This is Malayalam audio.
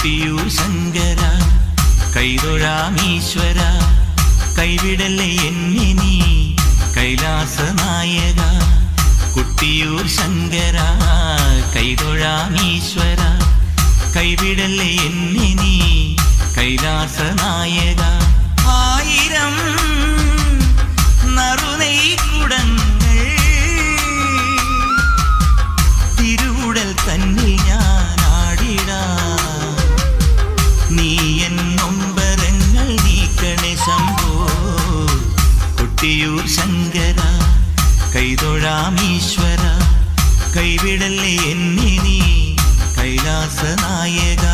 കൊട്ടിയൂർ ശങ്കര കൈതൊഴാമീശ്വര കൈവിടല്ലേ എന്നെ നീ കൈലാസ നായക കൊട്ടിയൂർ ശങ്കര കൈതൊഴാമീശ്വര കൈവിടല്ലേ എന്നെ നീ കൈലാസ നായക ആയിരം നറുനെയ്ക്കുടങ്ങൾ തിരുവുടൽ തന്നിൽ ഞാൻ ആടിടാം നീ എൻ നൊമ്പരങ്ങൾ നീക്കണേ ശംഭോ കൊട്ടിയൂർ ശങ്കര കൈതൊഴാമീശ്വര കൈവിടല്ലേ എന്നെ നീ കൈലാസ നായക